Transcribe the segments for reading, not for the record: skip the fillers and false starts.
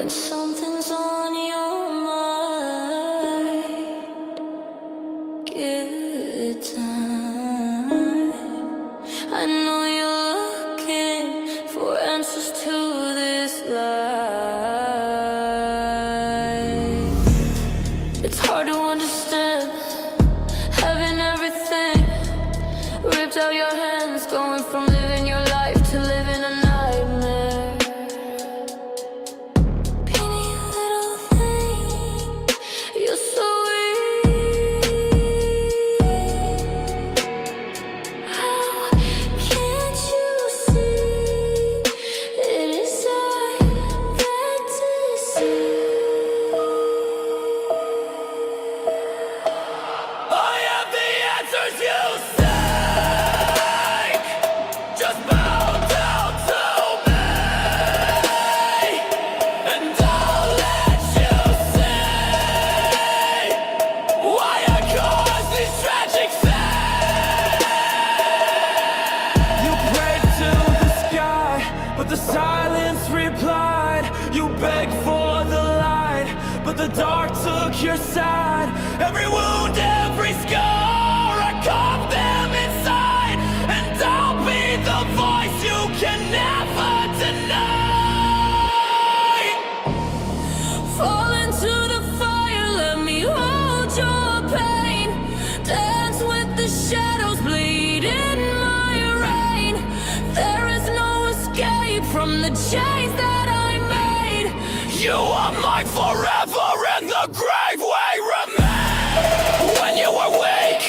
When something's on your mind, good time. I know you're looking for answers to this life. It's hard to understand, having everything ripped out your hands, going from living your life to living a nightmare. Painting a little thing, you're so weak. How can't you see it is I that deceive? I have the answers you seek. Just bow down to me, and I'll let you see why I caused these tragic things. You prayed to the sky, but the silence replied. You begged for the light, but the dark took your side. Every wound, every scar, I carve them inside, and I'll be the voice you can never deny. Fall into the fire, let me hold your pain. Dance with the shadows, bleed in my rain. There is no escape from the chains that I made. You are mine forever, in the grave we remain. When you were weak,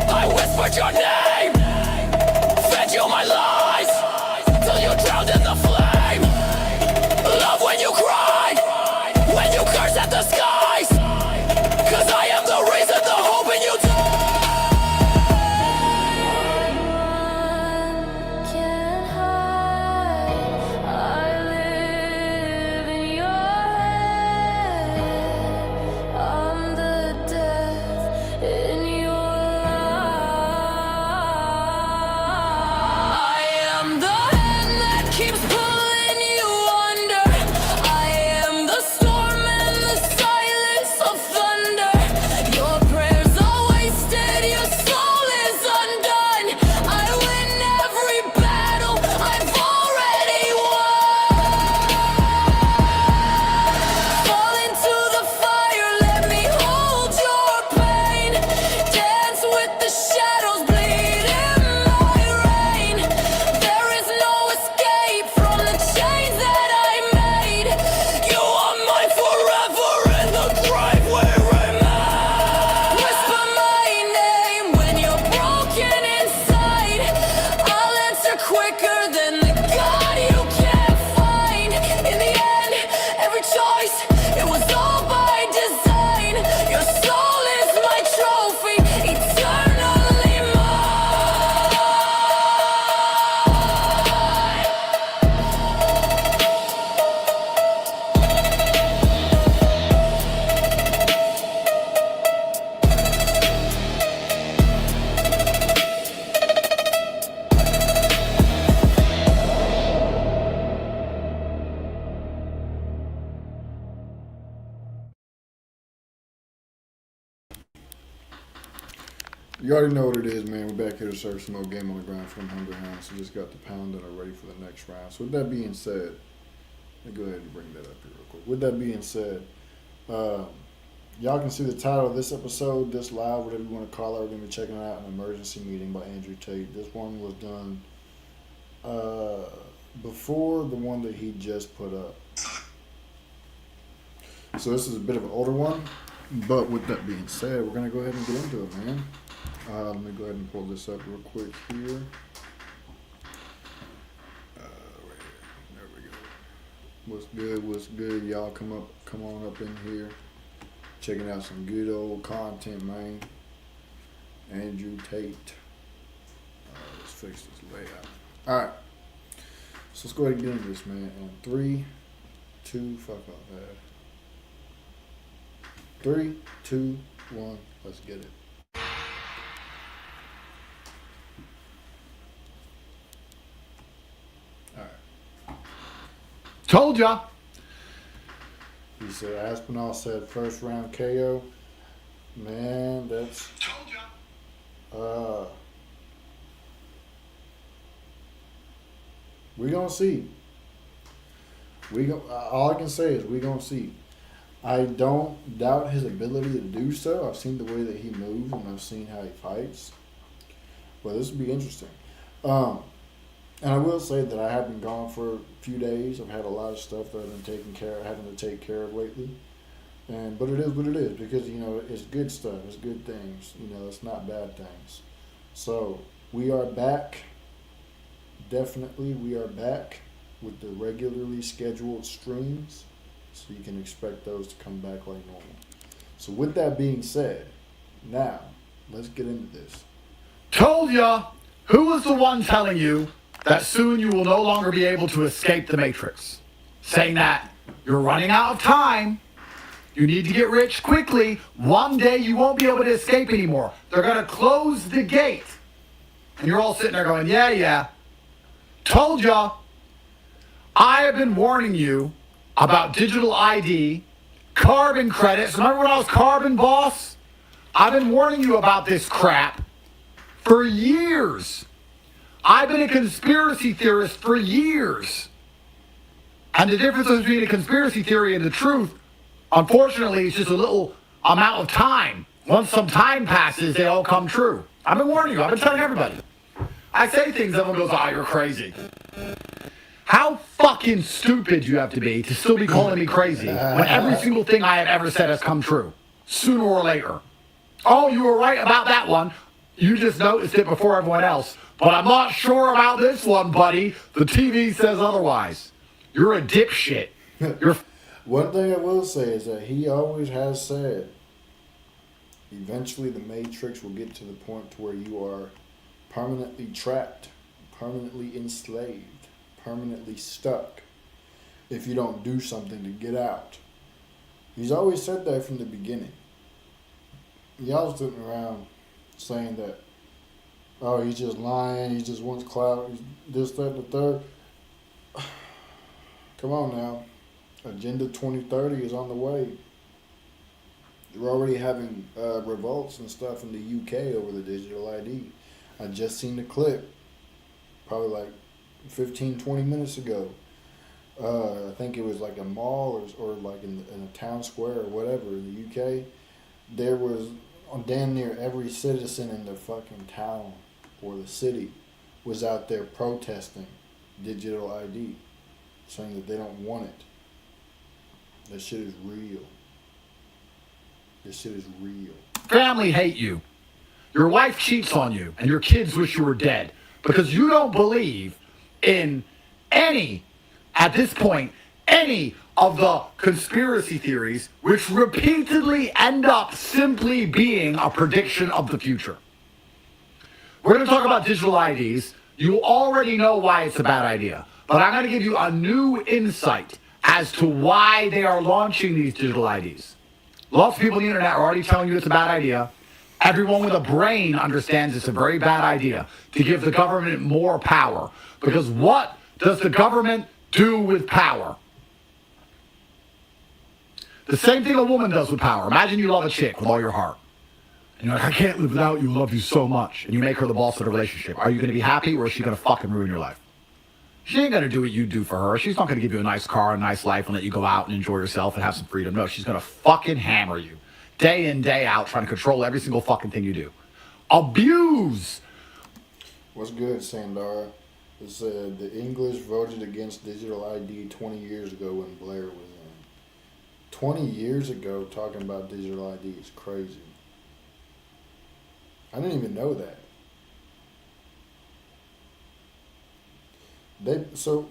I whispered your name, fed you my lies, till you drowned in the flame. Love when you cried, when you cursed at the skies, 'cause I am the reason, the hope in you died. Can't hide, I live in your head. I'm the death in your life. I am the hand that keeps pulling you under. I am the storm and the silence of thunder. Your prayers are wasted, your soul is undone. I win every battle, I've already won. Fall into the fire, let me hold your pain. Dance with the shadows, bleed in my rain. There is no escape from the chains that I made. You are mine forever, in the grave we remain. Whisper my name when you're broken inside. I'll answer quicker than the God you can't find. In the end, every choice, it was all by design. Your soul is my trophy, eternally mine. You already know what it is, man. We're back here to serve some more game on the ground from Hungry Hounds. We just got the pound and are ready for the next round. So with that being said, let me go ahead and bring that up here real quick. With that being said, y'all can see the title of this episode, this live, whatever you want to call it. We're going to be checking out An Emergency Meeting by Andrew Tate. This one was done before the one that he just put up. So this is a bit of an older one. But with that being said, we're going to go ahead and get into it, man. Let me go ahead and pull this up real quick here. Right here. There we go. What's good? What's good? Y'all come on up in here. Checking out some good old content, man. Andrew Tate. Let's fix this layout. Alright. So let's go ahead and get into this, man. And 3, 2, fuck off that. 3, 2, 1, let's get it. Told ya. He said Aspinall said first round KO. Man, that's uh we gonna see. All I can say is we gonna see. I don't doubt his ability to do so. I've seen the way that he moves and I've seen how he fights. Well, this will be interesting. Um, and I will say that I have been gone for a few days. I've had a lot of stuff that I've been having to take care of lately. But it is what it is because it's good stuff. It's good things. It's not bad things. So we are back. Definitely, we are back with the regularly scheduled streams. So you can expect those to come back like normal. So with that being said, now let's get into this. Told ya! Who was the one telling you that soon you will no longer be able to escape the Matrix? Saying that you're running out of time, you need to get rich quickly, one day you won't be able to escape anymore. They're going to close the gate. And you're all sitting there going, yeah. Told ya! I have been warning you about digital ID, carbon credits. Remember when I was carbon boss? I've been warning you about this crap for years. I've been a conspiracy theorist for years. And the difference between a conspiracy theory and the truth, unfortunately, is just a little amount of time. Once some time passes, they all come true. I've been warning you. I've been telling everybody. I say things, everyone goes, oh, you're crazy. How fucking stupid do you have to be to still be calling me crazy when every single thing I have ever said has come true, sooner or later? Oh, you were right about that one. You just noticed it before everyone else. But I'm not sure about this one, buddy. The TV says otherwise. You're a dipshit. One thing I will say is that he always has said, eventually the Matrix will get to the point to where you are permanently trapped, permanently enslaved, permanently stuck if you don't do something to get out. He's always said that from the beginning. Y'all sitting around saying that, oh, he's just lying, he just wants clout, he's this, that, and the third. Come on now. Agenda 2030 is on the way. You're already having revolts and stuff in the UK over the digital ID. I just seen the clip, probably like 15, 20 minutes ago. I think it was like a mall or like in a town square or whatever in the UK. There was damn near every citizen in the fucking town or the city was out there protesting digital ID, saying that they don't want it. That shit is real. This shit is real. Family hate you. Your wife cheats on you, and your kids wish you were dead because you don't believe in at this point, any of the conspiracy theories which repeatedly end up simply being a prediction of the future. We're going to talk about digital IDs. You already know why it's a bad idea, but I'm going to give you a new insight as to why they are launching these digital IDs. Lots of people on the internet are already telling you it's a bad idea. Everyone with a brain understands it's a very bad idea to give the government more power. Because what does the government do with power? The same thing a woman does with power. Imagine you love a chick with all your heart. And you're like, I can't live without you, I love you so much. And you make her the boss of the relationship. Are you going to be happy or is she going to fucking ruin your life? She ain't going to do what you do for her. She's not going to give you a nice car, a nice life, and let you go out and enjoy yourself and have some freedom. No, she's going to fucking hammer you. Day in, day out, trying to control every single fucking thing you do. Abuse! What's good, Sandara? It said the English voted against digital ID 20 years ago when Blair was in. 20 years ago talking about digital ID is crazy. I didn't even know that. So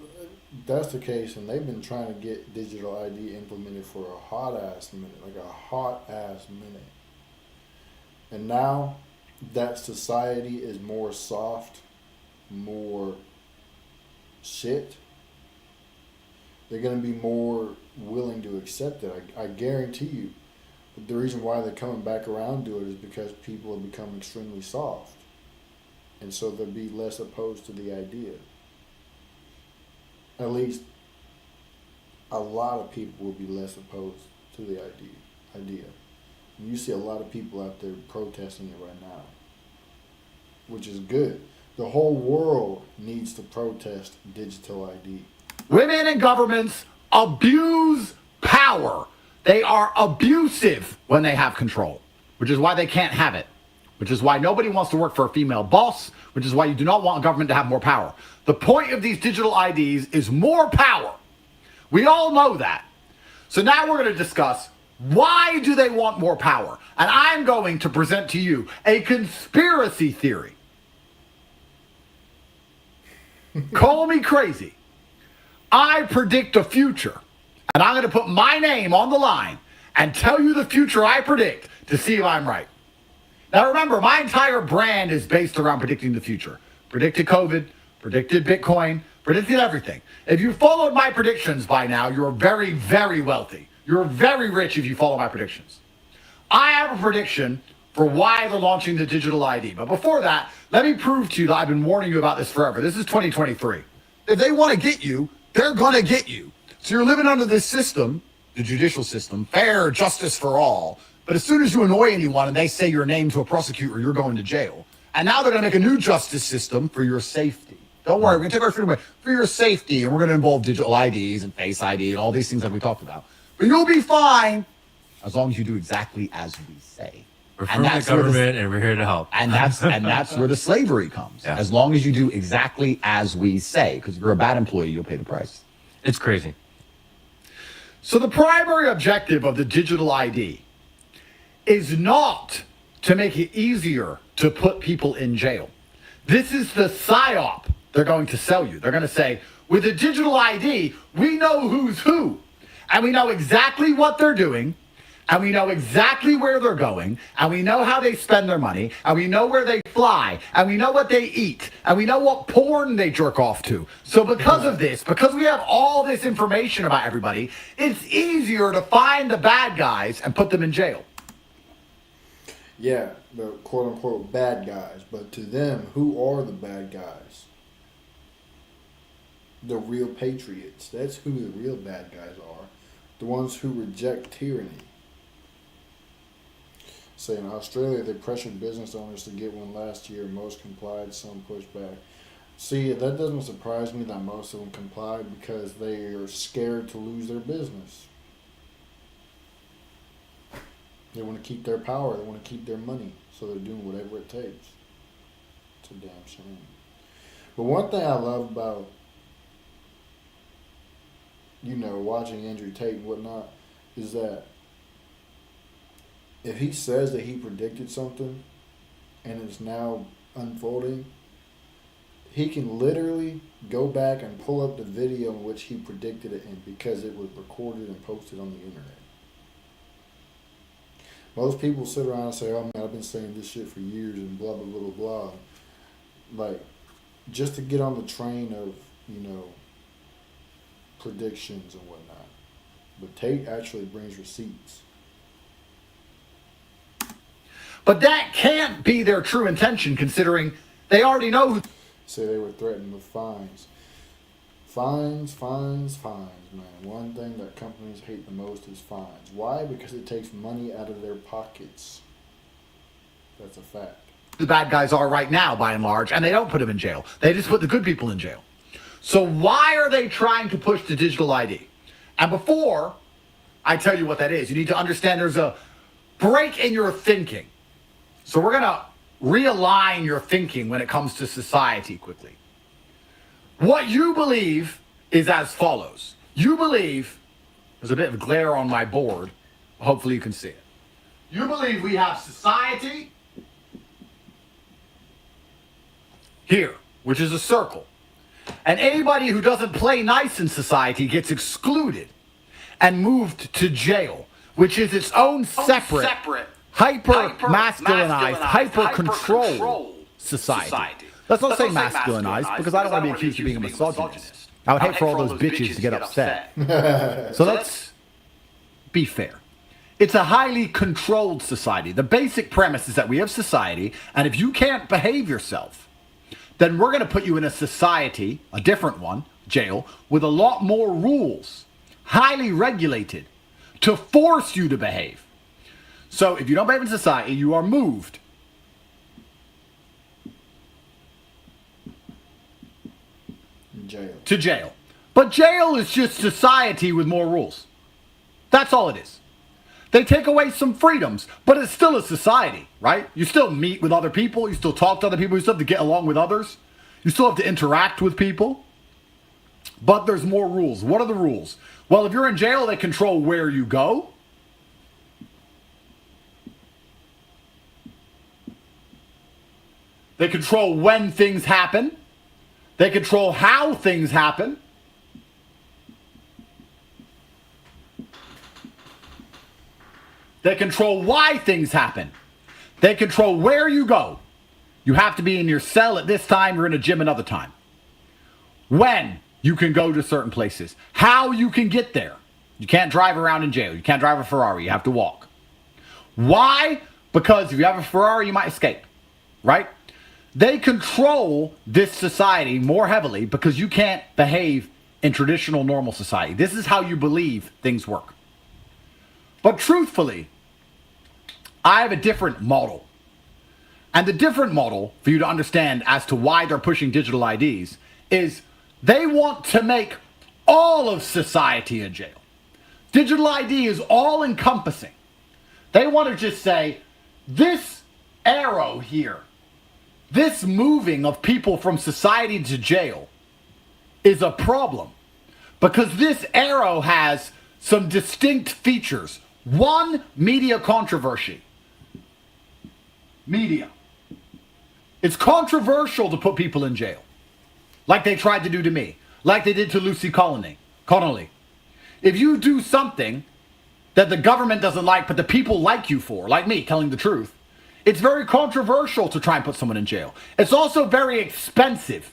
that's the case, and they've been trying to get digital ID implemented for a hot ass minute. And now that society is more soft, more shit, they're going to be more willing to accept it. I guarantee you. But the reason why they're coming back around to it is because people have become extremely soft. And so they'll be less opposed to the idea. At least a lot of people will be less opposed to the idea. You see a lot of people out there protesting it right now, which is good. The whole world needs to protest digital ID. Women in governments abuse power. They are abusive when they have control, which is why they can't have it, which is why nobody wants to work for a female boss, which is why you do not want government to have more power. The point of these digital IDs is more power. We all know that. So now we're going to discuss, why do they want more power? And I'm going to present to you a conspiracy theory. Call me crazy. I predict a future, and I'm going to put my name on the line and tell you the future I predict to see if I'm right. Now remember, my entire brand is based around predicting the future. Predicted COVID, predicted Bitcoin, predicted everything. If you followed my predictions by now, you're very, very wealthy. You're very rich if you follow my predictions. I have a prediction for why they're launching the digital ID. But before that, let me prove to you that I've been warning you about this forever. This is 2023. If they want to get you, they're going to get you. So you're living under this system, the judicial system, fair justice for all. But as soon as you annoy anyone and they say your name to a prosecutor, you're going to jail. And now they're going to make a new justice system for your safety. Don't worry, we're going to take our freedom away for your safety, and we're going to involve digital IDs and face ID and all these things that we talked about. But you'll be fine as long as you do exactly as we say. We're from the government, and we're here to help. And that's where the slavery comes. Yeah. As long as you do exactly as we say, because if you're a bad employee, you'll pay the price. It's crazy. So the primary objective of the digital ID is not to make it easier to put people in jail. This is the PSYOP they're going to sell you. They're going to say, with a digital ID, we know who's who, and we know exactly what they're doing, and we know exactly where they're going, and we know how they spend their money, and we know where they fly, and we know what they eat, and we know what porn they jerk off to. So because of this, because we have all this information about everybody, it's easier to find the bad guys and put them in jail. Yeah, the quote-unquote bad guys. But to them, who are the bad guys? The real patriots. That's who the real bad guys are. The ones who reject tyranny. Say in Australia, they pressured business owners to get one last year. Most complied, some pushed back. See, that doesn't surprise me that most of them complied because they are scared to lose their business. They want to keep their power. They want to keep their money. So they're doing whatever it takes. It's a damn shame. But one thing I love about, watching Andrew Tate and whatnot, is that if he says that he predicted something and it's now unfolding, he can literally go back and pull up the video in which he predicted it in because it was recorded and posted on the internet. Most people sit around and say, oh man, I've been saying this shit for years and blah, blah, blah, blah. Like, just to get on the train of, predictions and whatnot. But Tate actually brings receipts. But that can't be their true intention, considering they already know who. Say they were threatened with fines. Fines, man. One thing that companies hate the most is fines. Why? Because it takes money out of their pockets. That's a fact. The bad guys are right now, by and large, and they don't put them in jail. They just put the good people in jail. So why are they trying to push the digital ID? And before I tell you what that is, you need to understand there's a break in your thinking. So we're going to realign your thinking when it comes to society quickly. What you believe is as follows. You believe, there's a bit of glare on my board. Hopefully you can see it. You believe we have society here, which is a circle. And anybody who doesn't play nice in society gets excluded and moved to jail, which is its own separate hyper-masculinized, hyper-controlled society. Let's not say masculinized, because I don't want to be accused of being a misogynist. I would hate for all those bitches to get upset. So let's be fair. It's a highly controlled society. The basic premise is that we have society, and if you can't behave yourself, then we're going to put you in a society, a different one, jail, with a lot more rules. highly regulated to force you to behave. So if you don't behave in society, you are moved. Jail. To jail. But jail is just society with more rules. That's all it is. They take away some freedoms, but it's still a society, right? You still meet with other people, you still talk to other people, you still have to get along with others, you still have to interact with people, but there's more rules. What are the rules? Well, if you're in jail, they control where you go. They control when things happen. They control how things happen. They control why things happen. They control where you go. You have to be in your cell at this time, you're in a gym another time. When you can go to certain places. How you can get there. You can't drive around in jail. You can't drive a Ferrari. You have to walk. Why? Because if you have a Ferrari, you might escape. Right? They control this society more heavily because you can't behave in traditional normal society. This is how you believe things work. But truthfully, I have a different model. And the different model, for you to understand as to why they're pushing digital IDs, is they want to make all of society a jail. Digital ID is all-encompassing. They want to just say, this arrow here, this moving of people from society to jail is a problem. Because this arrow has some distinct features. One, media controversy. Media. It's controversial to put people in jail. Like they tried to do to me. Like they did to Lucy Connolly. If you do something that the government doesn't like, but the people like you for, like me, telling the truth, it's very controversial to try and put someone in jail. It's also very expensive.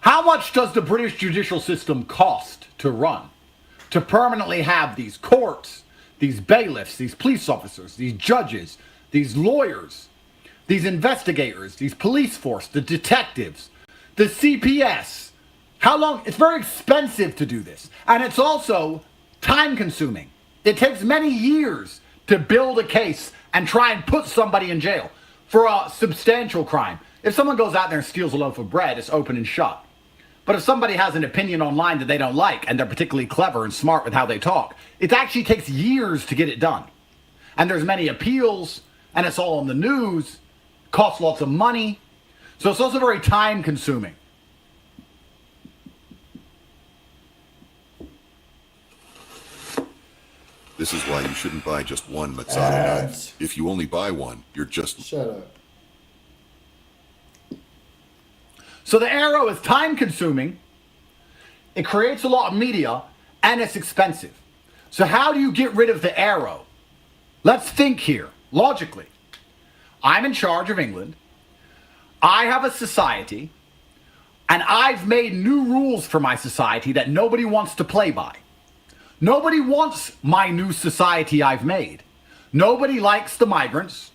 How much does the British judicial system cost to run? To permanently have these courts, these bailiffs, these police officers, these judges, these lawyers, these investigators, these police force, the detectives, the CPS. How long? It's very expensive to do this. And it's also time consuming. It takes many years to build a case and try and put somebody in jail for a substantial crime. If someone goes out there and steals a loaf of bread, it's open and shut. But if somebody has an opinion online that they don't like and they're particularly clever and smart with how they talk, it actually takes years to get it done. And there's many appeals, and it's all on the news, costs lots of money. So it's also very time consuming. This is why you shouldn't buy just one Matsada knife. Ads. If you only buy one, you're just... Shut up. So the arrow is time consuming, it creates a lot of media, and it's expensive. So how do you get rid of the arrow? Let's think here, logically. I'm in charge of England. I have a society, and I've made new rules for my society that nobody wants to play by. Nobody wants my new society I've made. Nobody likes the migrants.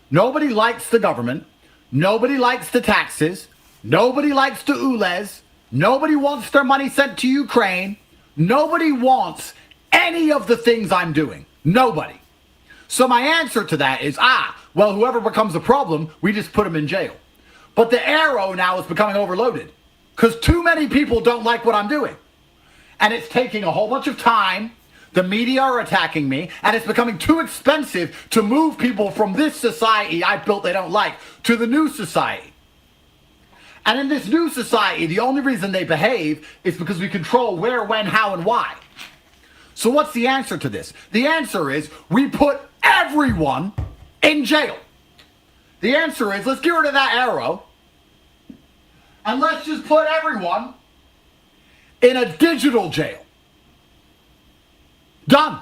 Nobody likes the government. Nobody likes the taxes. Nobody likes the ULEZ. Nobody wants their money sent to Ukraine. Nobody wants any of the things I'm doing. Nobody. So my answer to that is, well, whoever becomes a problem, we just put them in jail. But the arrow now is becoming overloaded because too many people don't like what I'm doing. And it's taking a whole bunch of time. The media are attacking me, and it's becoming too expensive to move people from this society I built they don't like to the new society. And in this new society, the only reason they behave is because we control where, when, how, and why. So what's the answer to this? The answer is we put everyone in jail. The answer is let's get rid of that arrow and let's just put everyone in a digital jail. Done.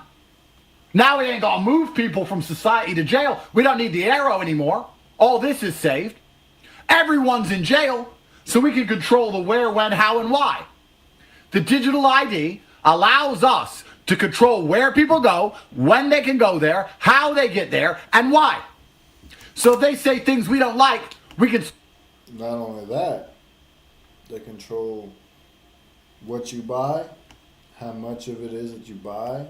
Now we ain't gonna move people from society to jail. We don't need the arrow anymore. All this is saved. Everyone's in jail, so we can control the where, when, how, and why. The digital ID allows us to control where people go, when they can go there, how they get there, and why. So if they say things we don't like, we can... Not only that, They control what you buy, how much of it is that you buy.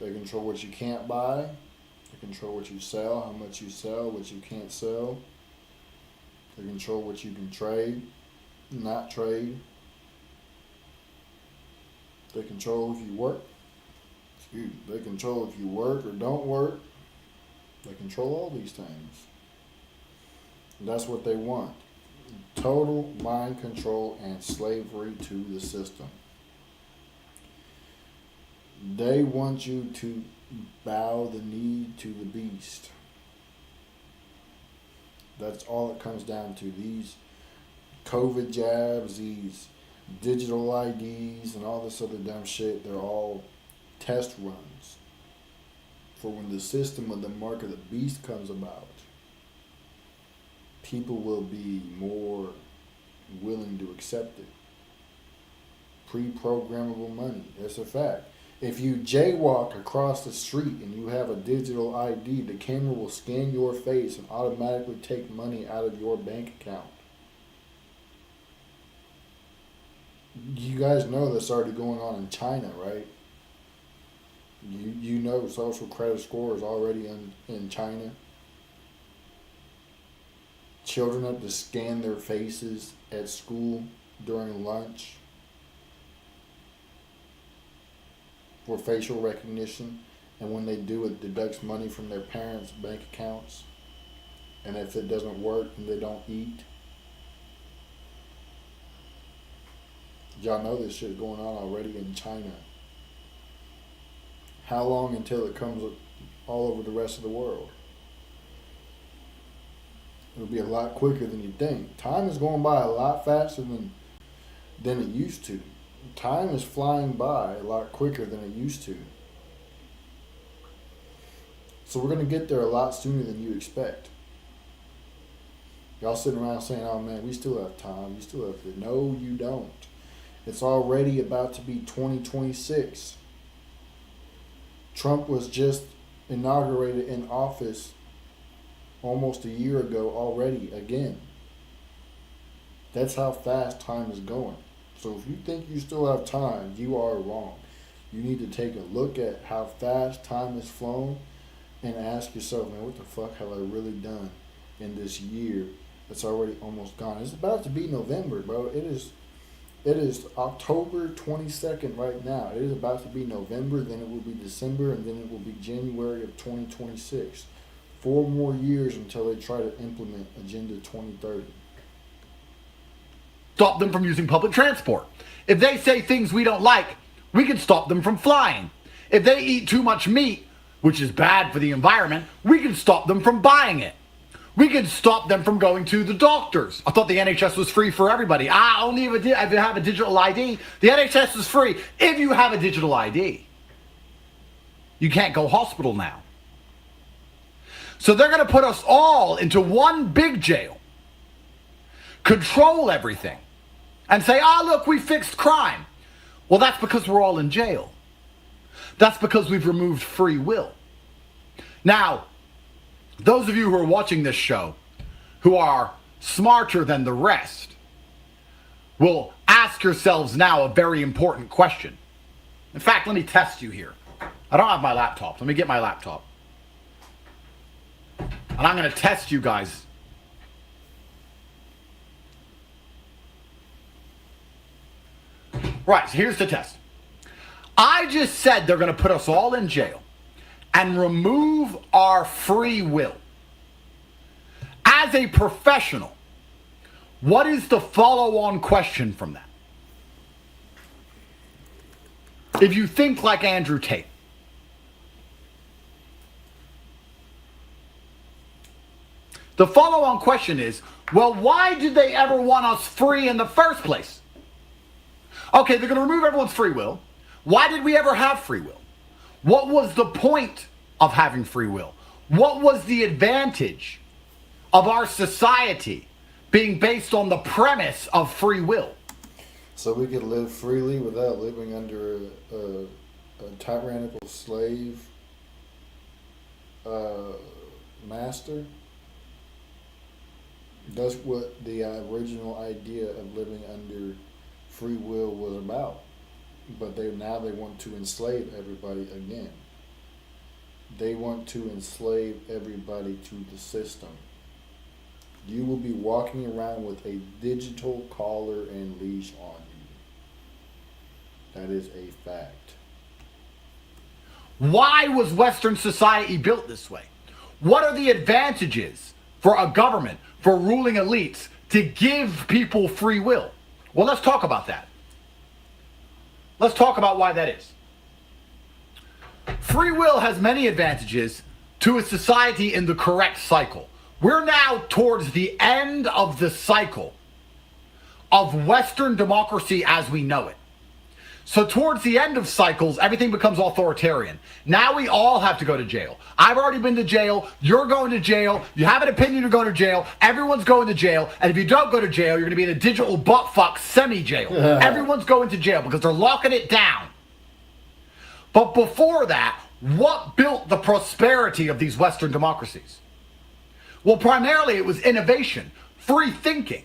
They control what you can't buy. They control what you sell, how much you sell, what you can't sell. They control what you can trade, not trade. They control if you work. They control if you work or don't work. They control all these things. And that's what they want. Total mind control and slavery to the system. They want you to bow the knee to the beast. That's all it comes down to. These COVID jabs, these digital IDs, and all this other dumb shit, they're all test runs for when the system of the mark of the beast comes about. People will be more willing to accept it. Pre-programmable money. That's a fact. If you jaywalk across the street and you have a digital ID, the camera will scan your face and automatically take money out of your bank account. You guys know that's already going on in China, right? You know social credit score is already in China. Children have to scan their faces at school during lunch for facial recognition, and when they do, it deducts money from their parents' bank accounts, and if it doesn't work, then they don't eat. Y'all know this shit going on already in China. How long until it comes all over the rest of the world? It'll be a lot quicker than you think. Time is going by a lot faster than it used to. Time is flying by a lot quicker than it used to. So we're going to get there a lot sooner than you expect. Y'all sitting around saying, oh man, we still have time. You still have to. No, you don't. It's already about to be 2026. Trump was just inaugurated in office almost a year ago already again. That's how fast time is going. So if you think you still have time, you are wrong. You need to take a look at how fast time has flown and ask yourself, man, what the fuck have I really done in this year that's already almost gone? It's about to be November, bro. It is October 22nd right now. It is about to be November, then it will be December, and then it will be January of 2026. 4 more years until they try to implement Agenda 2030. Stop them from using public transport. If they say things we don't like, we can stop them from flying. If they eat too much meat, which is bad for the environment, we can stop them from buying it. We can stop them from going to the doctors. I thought the NHS was free for everybody. Only if you have a digital ID. The NHS is free if you have a digital ID. You can't go hospital now. So they're going to put us all into one big jail, control everything, and say, look, we fixed crime. Well, that's because we're all in jail. That's because we've removed free will. Now, those of you who are watching this show, who are smarter than the rest, will ask yourselves now a very important question. In fact, let me test you here. I don't have my laptop. Let me get my laptop. And I'm going to test you guys. Right, so here's the test. I just said they're going to put us all in jail and remove our free will. As a professional, what is the follow-on question from that? If you think like Andrew Tate. The follow-on question is, well, why did they ever want us free in the first place? Okay, they're going to remove everyone's free will. Why did we ever have free will? What was the point of having free will? What was the advantage of our society being based on the premise of free will? So we could live freely without living under a tyrannical slave master? That's what the original idea of living under free will was about. But they want to enslave everybody again. They want to enslave everybody to the system. You will be walking around with a digital collar and leash on you. That is a fact. Why was Western society built this way? What are the advantages for a government, for ruling elites, to give people free will? Well, let's talk about that. Let's talk about why that is. Free will has many advantages to a society in the correct cycle. We're now towards the end of the cycle of Western democracy as we know it. So towards the end of cycles, everything becomes authoritarian. Now we all have to go to jail. I've already been to jail. You're going to jail. You have an opinion, you're going to jail. Everyone's going to jail. And if you don't go to jail, you're going to be in a digital buttfuck semi-jail. Everyone's going to jail because they're locking it down. But before that, what built the prosperity of these Western democracies? Well, primarily it was innovation, free thinking,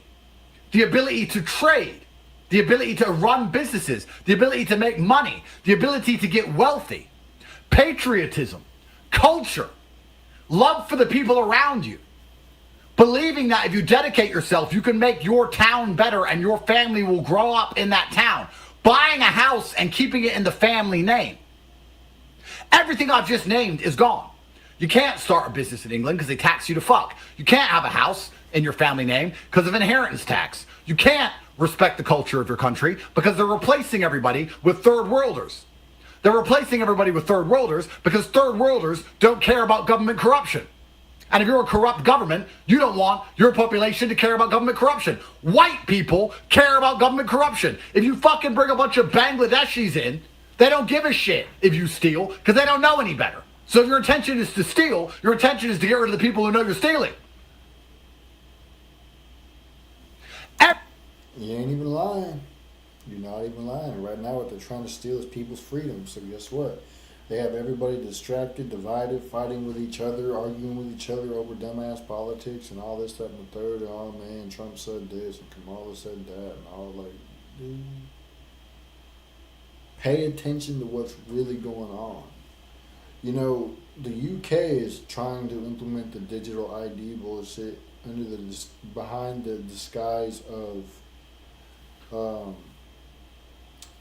the ability to trade, the ability to run businesses, the ability to make money, the ability to get wealthy, patriotism, culture, love for the people around you, believing that if you dedicate yourself, you can make your town better and your family will grow up in that town, buying a house and keeping it in the family name. Everything I've just named is gone. You can't start a business in England because they tax you to fuck. You can't have a house in your family name because of inheritance tax. You can't respect the culture of your country because they're replacing everybody with third worlders. They're replacing everybody with third worlders because third worlders don't care about government corruption. And if you're a corrupt government, you don't want your population to care about government corruption. White people care about government corruption. If you fucking bring a bunch of Bangladeshis in, they don't give a shit if you steal because they don't know any better. So if your intention is to steal, your intention is to get rid of the people who know you're stealing. You ain't even lying. You're not even lying. Right now what they're trying to steal is people's freedom. So guess what? They have everybody distracted, divided, fighting with each other, arguing with each other over dumbass politics and all this, that, and the third. And, oh man, Trump said this and Kamala said that and all like, dude. Pay attention to what's really going on. You know, the UK is trying to implement the digital ID bullshit behind the disguise of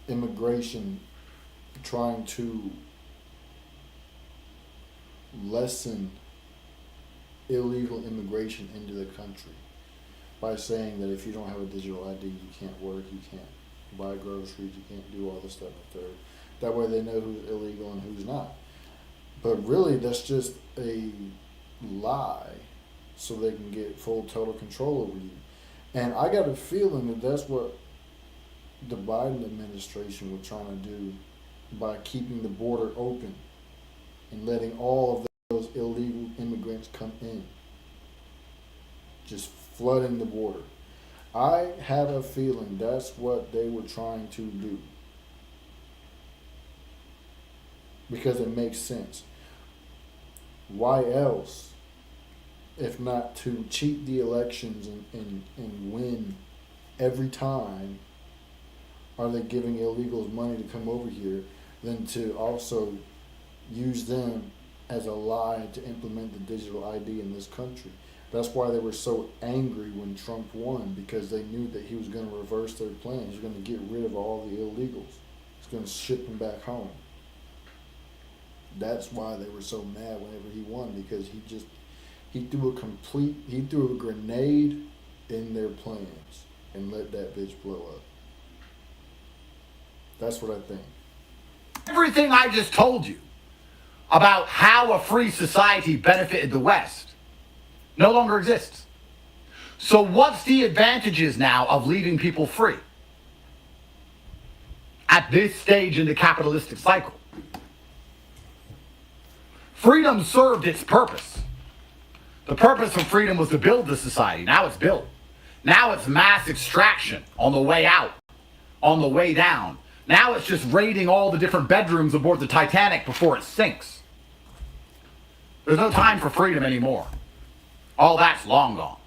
immigration, trying to lessen illegal immigration into the country by saying that if you don't have a digital ID, you can't work, you can't buy groceries, you can't do all this stuff and third. That way they know who's illegal and who's not. But really, that's just a lie so they can get full total control over you. And I got a feeling that that's what the Biden administration was trying to do by keeping the border open and letting all of those illegal immigrants come in. Just flooding the border. I have a feeling that's what they were trying to do. Because it makes sense. Why else, if not to cheat the elections and win every time, are they giving illegals money to come over here than to also use them as a lie to implement the digital ID in this country? That's why they were so angry when Trump won, because they knew that he was going to reverse their plan. He's going to get rid of all the illegals. He's going to ship them back home. That's why they were so mad whenever he won, because he threw a grenade in their plans and let that bitch blow up. That's what I think. Everything I just told you about how a free society benefited the West no longer exists. So what's the advantages now of leaving people free at this stage in the capitalistic cycle? Freedom served its purpose. The purpose of freedom was to build the society. Now it's built. Now it's mass extraction on the way out, on the way down. Now it's just raiding all the different bedrooms aboard the Titanic before it sinks. There's no time for freedom anymore. All that's long gone.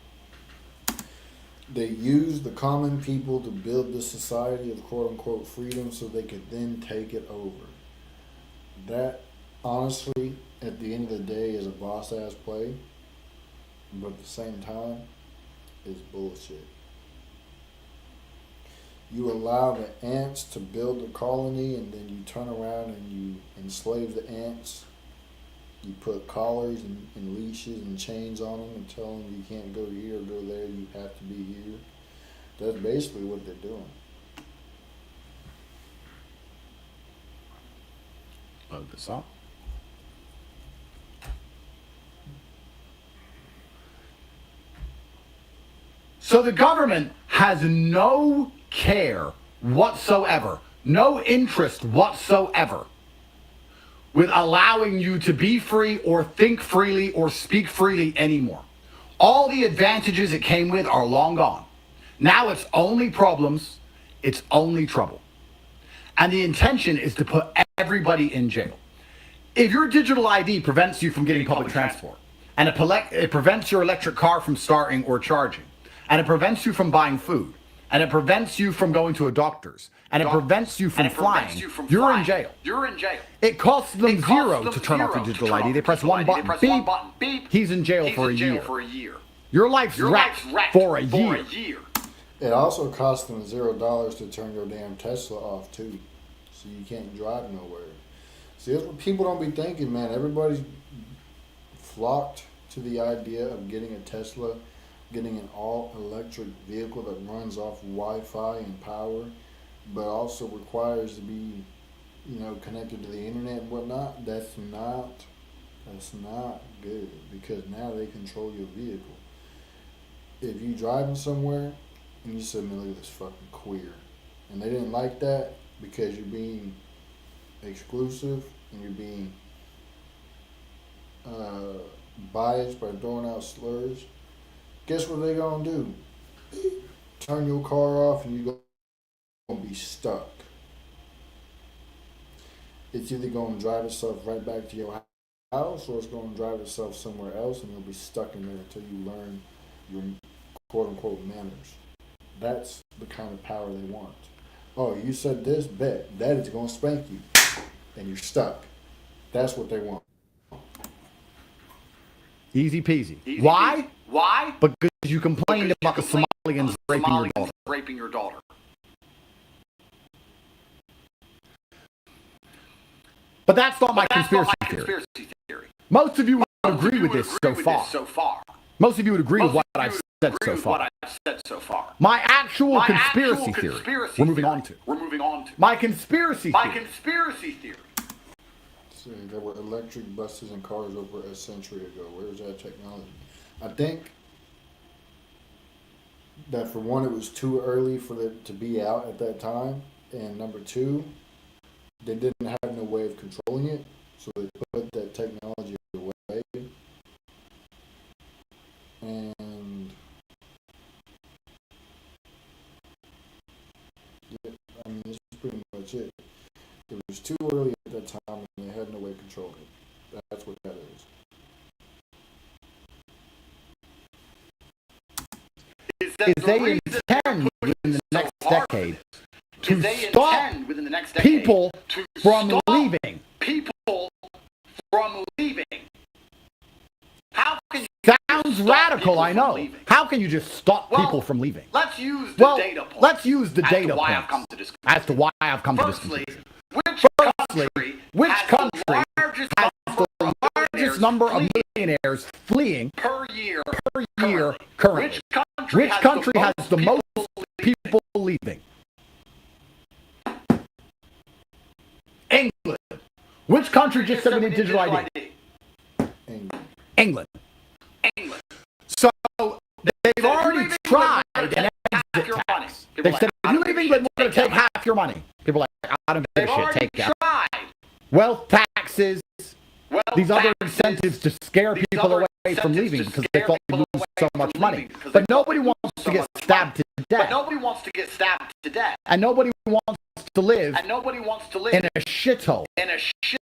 They use the common people to build the society of quote unquote freedom so they could then take it over. That, honestly, at the end of the day, is a boss ass play, but at the same time, is bullshit. You allow the ants to build a colony and then you turn around and you enslave the ants. You put collars and leashes and chains on them and tell them you can't go here or go there, you have to be here. That's basically what they're doing. Load this up. So the government has no care whatsoever, no interest whatsoever with allowing you to be free or think freely or speak freely anymore. All the advantages it came with are long gone. Now it's only problems, it's only trouble. And the intention is to put everybody in jail. If your digital ID prevents you from getting public transport, and it prevents your electric car from starting or charging, and it prevents you from buying food, and it prevents you from going to a doctor's, and it prevents you from flying, you're in jail. It costs them zero to turn off your digital ID. They press one button, beep, he's in jail for a year. Your life's wrecked for a year. It also costs them $0 to turn your damn Tesla off too, so you can't drive nowhere. See, that's what people don't be thinking, man. Everybody's flocked to the idea of getting a Tesla, getting an all-electric vehicle that runs off Wi-Fi and power, but also requires to be, connected to the internet and whatnot. That's not good, because now they control your vehicle. If you driving somewhere and you say, man, look at this fucking queer, and they didn't like that because you're being exclusive and you're being biased by throwing out slurs, guess what they gonna do? Turn your car off and you're gonna be stuck. It's either gonna drive itself right back to your house or it's gonna drive itself somewhere else and you'll be stuck in there until you learn your quote unquote manners. That's the kind of power they want. Oh, you said this, bet. Daddy's gonna spank you. And you're stuck. That's what they want. Easy peasy. Why? Because you complained about the Somalians raping your daughter. But that's not my conspiracy theory. Most of you would agree with this so far. Most of you would agree with what I've said so far. My actual conspiracy theory. We're moving on to. My conspiracy theory. See, there were electric buses and cars over a century ago. Where's that technology? I think that for one, it was too early for it to be out at that time, and number two, they didn't have no way of controlling it, so they put that technology away. And yeah, I mean, this is pretty much it. It was too early at that time, and they had no way of controlling it. That's what that is. Is they intend within the next decade to stop people from leaving. Sounds radical, I know. How can you just stop people from leaving? Let's use the data points. Let's use the data points as to why I've come to this conclusion. Which country has the largest number of millionaires fleeing per year currently? Which country has the most people leaving? England. Which country just said we need digital ID? England. So they've already tried an exit tax. They said, if you leave England, we're going to take half your money. People are like, I don't give a shit, take out. Wealth taxes, these other incentives to scare people away from leaving because they thought they'd lose so much money. But nobody wants to get stabbed to death. And nobody wants to live in a shithole.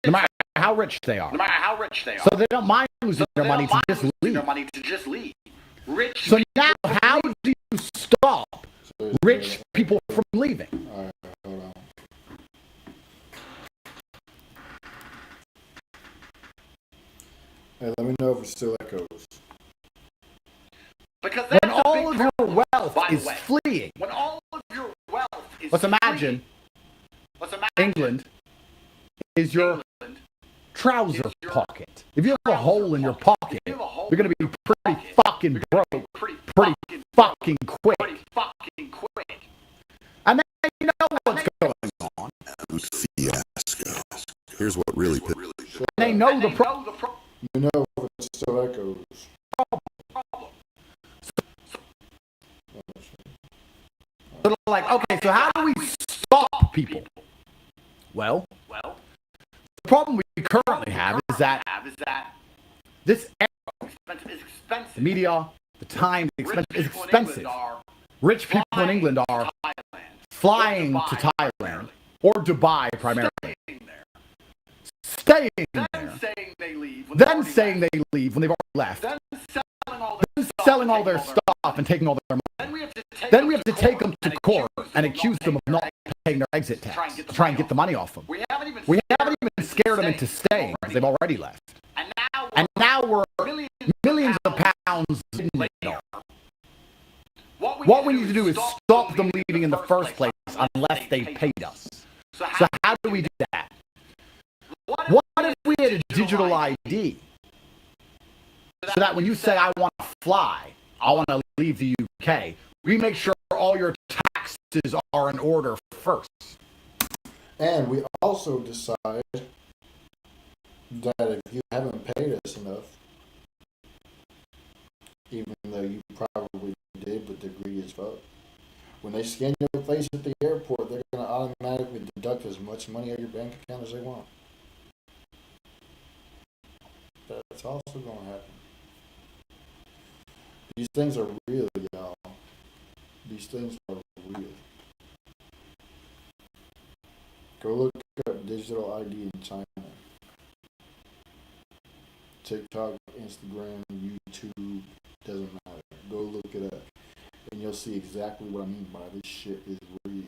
No matter how rich they are. So they don't mind losing their money to just leave. So now, how do you stop rich people from leaving? All right, hold on. Hey, let me know if it still echoes. Because when all of your wealth is fleeing, let's imagine England is your trouser pocket. If you have a hole in your pocket, you're going to be pretty fucking broke, pretty fucking quick. And then you know what's going on. Fiasco. Here's what really pissed. And they know the problem. You know if it still echoes. They're like, okay, so how do we stop people? Well, the problem we currently have is that this era, the media, the time is expensive. Rich people in England are flying to Thailand or Dubai primarily, staying there, then saying they leave when they've already left, then selling all their stuff and taking all their money. Then we have to take them to court and accuse them of not paying their exit tax to try and get the money off them. We haven't even scared them into staying because they've already left. And now we're millions of pounds later. What we need to do is stop them leaving in the first place unless they paid us. So how do we do that? What if we had a digital ID? So that when you say, I want to fly, I want to leave the UK, we make sure all your taxes are in order first. And we also decide that if you haven't paid us enough, even though you probably did, but they're greedy as fuck, when they scan your face at the airport, they're going to automatically deduct as much money out of your bank account as they want. That's also going to happen. These things are real, y'all. These things are real. Go look up digital ID in China. TikTok, Instagram, YouTube, doesn't matter. Go look it up. And you'll see exactly what I mean by this shit is real.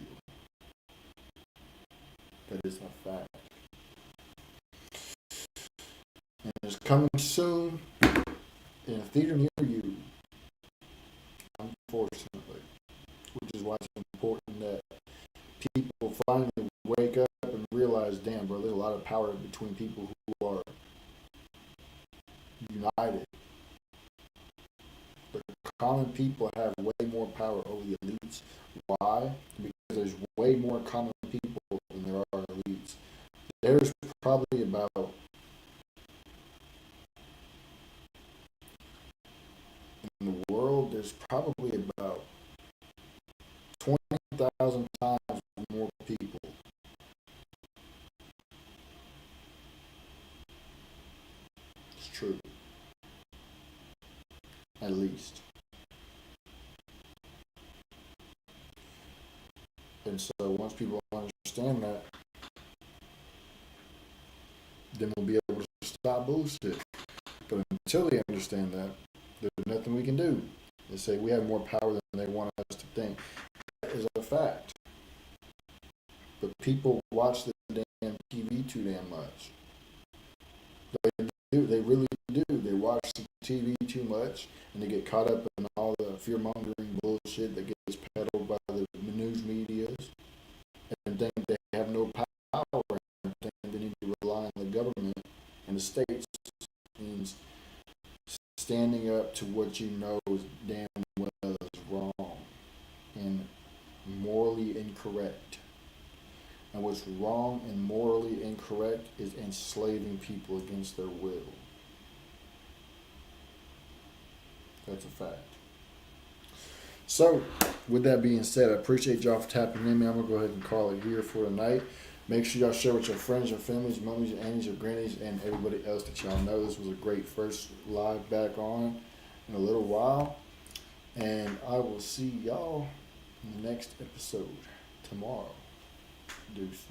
That is a fact. And it's coming soon in a theater near you. Unfortunately. Which is why it's important that people finally wake up and realize, damn, bro, there's a lot of power between people who are united. But common people have way more power over the elites. Why? Because there's way more common people than there are elites. There's probably about in the world, there's probably about 20,000 times more people. It's true. At least. And so once people understand that, then we'll be able to stop bullshit. But until they understand that, there's nothing we can do. They say we have more power than they want us to think. That is a fact. But people watch the damn TV too damn much. They do. They really do. They watch the TV too much, and they get caught up in all the fear-mongering bullshit that gets peddled by the news medias, and think they have no power, and think they need to rely on the government and the states means standing up to what you know is damn well is wrong and morally incorrect. And what's wrong and morally incorrect is enslaving people against their will. That's a fact. So, with that being said, I appreciate y'all for tapping in, man. I'm going to go ahead and call it here for tonight. Make sure y'all share with your friends, your families, your mummies, your aunties, your grannies, and everybody else that y'all know. This was a great first live back on in a little while. And I will see y'all in the next episode tomorrow. Deuces.